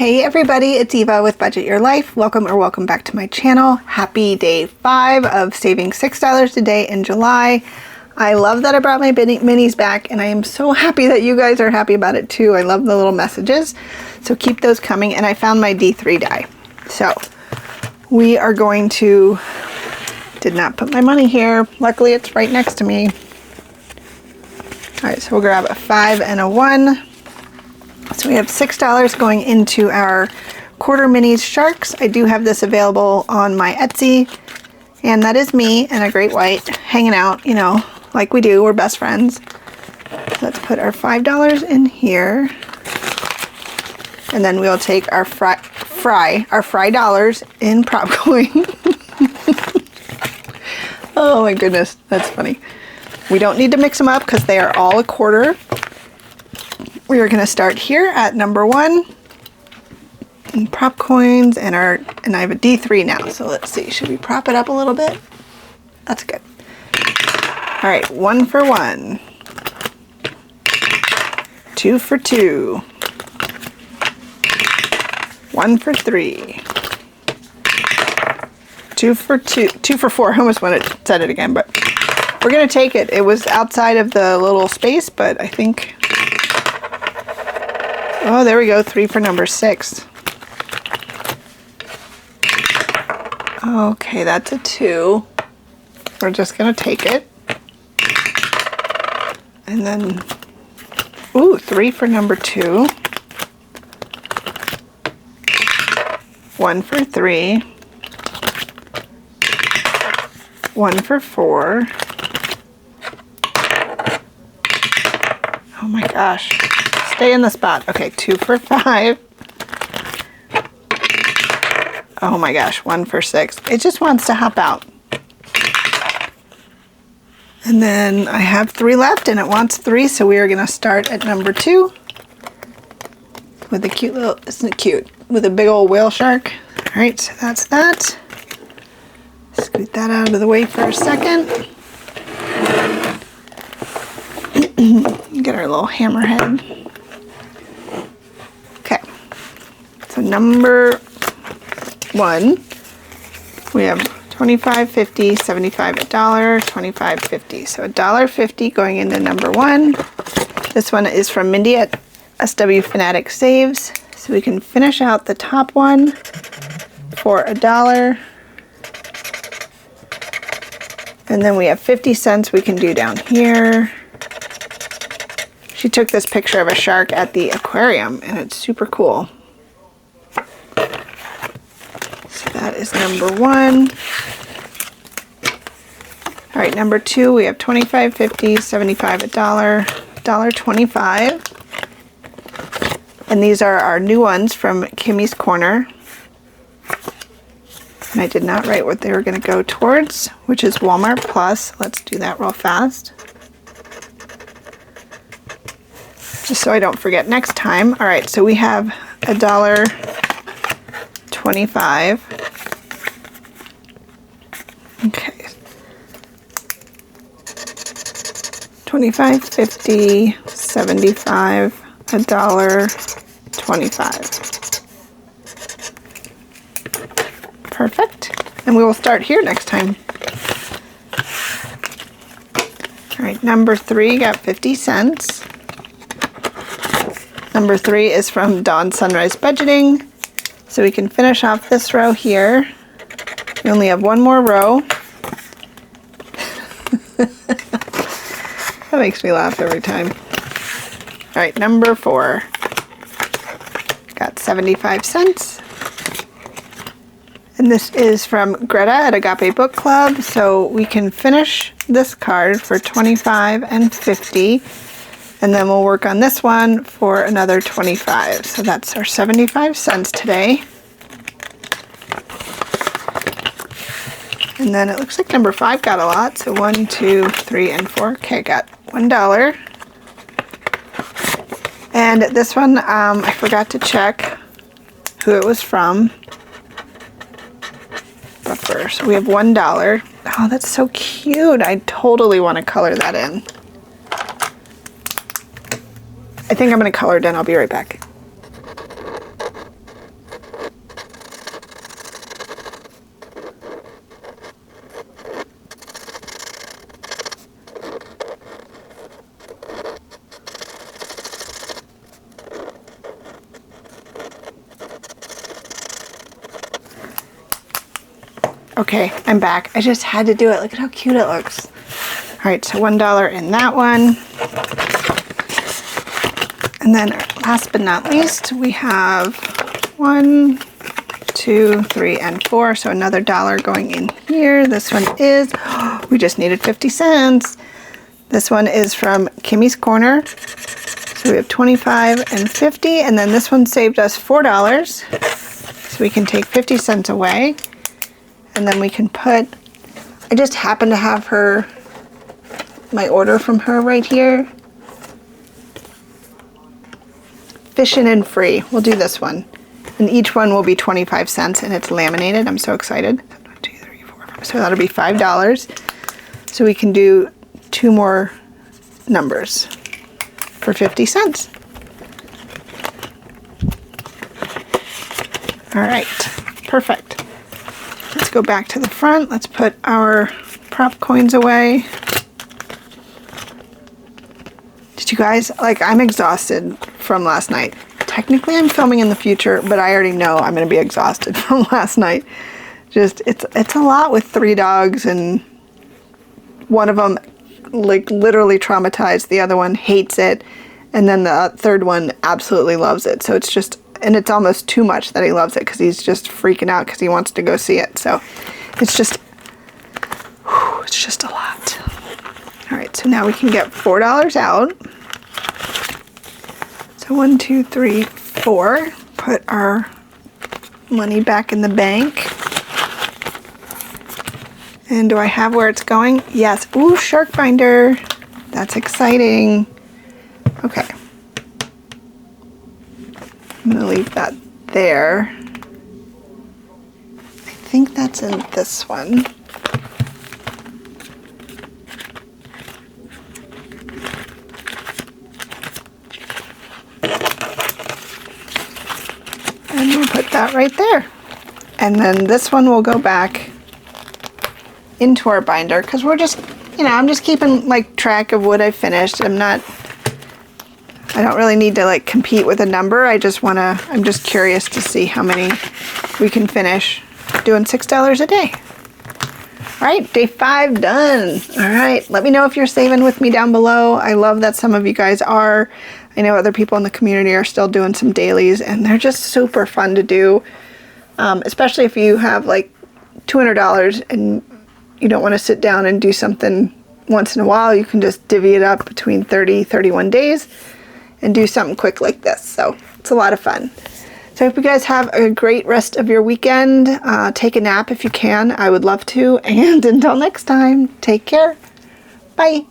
Hey everybody, it's Eva with Budget Your Life. Welcome back to my channel. Happy day 5 of saving $6 a day in July. I love that I brought my minis back, and I am so happy that you guys are happy about it too. I love the little messages, so keep those coming. And I found my D3 die. So we are going to, did not put my money here. Luckily it's right next to me. All right, so we'll grab a 5 and a 1. So we have $6 going into our quarter minis sharks. I do have this available on my Etsy, and that is me and a great white hanging out, you know, like we do. We're best friends. So let's put our $5 in here, and then we'll take our fry dollars in prop coin. Oh my goodness, that's funny. We don't need to mix them up because they are all a quarter. We are going to start here at number 1 in prop coins, and I have a D3 now. So let's see, should we prop it up a little bit? That's good. All right, 1 for 1, 2 for 2, 1 for 3, 2 for 2, 2 for 4. I almost wanted to said it again, but we're going to take it. It was outside of the little space, but I think. Oh, there we go, 3 for number 6. Okay, that's a 2. We're just gonna take it. And then, ooh, 3 for number 2. 1 for 3. 1 for 4. Oh my gosh. Stay in the spot. Okay, 2 for 5. Oh my gosh, 1 for 6. It just wants to hop out. And then I have 3 left, and it wants 3, so we are going to start at number 2 with a cute little, isn't it cute? With a big old whale shark. All right, so that's that. Scoot that out of the way for a second. Get our little hammerhead. So number 1, we have 25, 50, 75, $1, 25, 50. So $1.50 going into number 1. This one is from Mindy at SW Fanatic Saves. So we can finish out the top one for $1. And then we have 50 cents we can do down here. She took this picture of a shark at the aquarium, and it's super cool. That is number 1. All right, number 2, we have 25, 50, 75, $1, $1.25. And these are our new ones from Kimmy's Corner. And I did not write what they were going to go towards, which is Walmart Plus. Let's do that real fast, just so I don't forget next time. All right, so we have $1.25. Okay, 25, 50, 75, $1.25. Perfect. And we will start here next time. All right, number 3 got 50 cents. Number 3 is from Dawn Sunrise Budgeting. So we can finish off this row here. We only have 1 more row. That makes me laugh every time. All right, number 4. Got 75 cents. And this is from Greta at Agape Book Club. So we can finish this card for 25 and 50. And then we'll work on this one for another 25. So that's our 75 cents today. And then it looks like number 5 got a lot. So 1, 2, 3, and 4. Okay, got $1. And this one, I forgot to check who it was from. But first, we have $1. Oh, that's so cute. I totally want to color that in. I think I'm going to color it in. I'll be right back. Okay, I'm back. I just had to do it. Look at how cute it looks. All right, so $1 in that one. And then last but not least, we have 1, 2, 3, and 4. So another $1 going in here. This one is, we just needed 50 cents. This one is from Kimmy's Corner. So we have 25 and 50. And then this one saved us $4. So we can take 50 cents away. And then we can put, I just happen to have her, my order from her right here. Fishin' and Free. We'll do this one. And each one will be 25 cents and it's laminated. I'm so excited. 1, 2, 3, 4, 5. So that'll be $5. So we can do 2 more numbers for 50 cents. All right, perfect. Let's go back to the front. Let's put our prop coins away. Did you guys, like, I'm exhausted from last night. Technically I'm filming in the future, but I already know I'm gonna be exhausted from last night. Just, it's a lot with 3 dogs, and one of them like literally traumatized, the other one hates it, and then the third one absolutely loves it. So it's just, and it's almost too much that he loves it because he's just freaking out because he wants to go see it. So it's just a lot. All right, so now we can get $4 out. So 1, 2, 3, 4. Put our money back in the bank. And do I have where it's going? Yes. Ooh, shark binder. That's exciting. Okay. I'm gonna leave that there. I think that's in this one. And we'll put that right there. And then this one will go back into our binder because we're just, you know, I'm just keeping like track of what I finished. I don't really need to like compete with a number. I'm just curious to see how many we can finish doing $6 a day. All right, day 5 done. All right, let me know if you're saving with me down below. I love that some of you guys are. I know other people in the community are still doing some dailies, and they're just super fun to do, especially if you have like $200 and you don't want to sit down and do something once in a while. You can just divvy it up between 31 days and do something quick like this. So it's a lot of fun. So I hope you guys have a great rest of your weekend. Take a nap if you can. I would love to. And until next time, take care. Bye.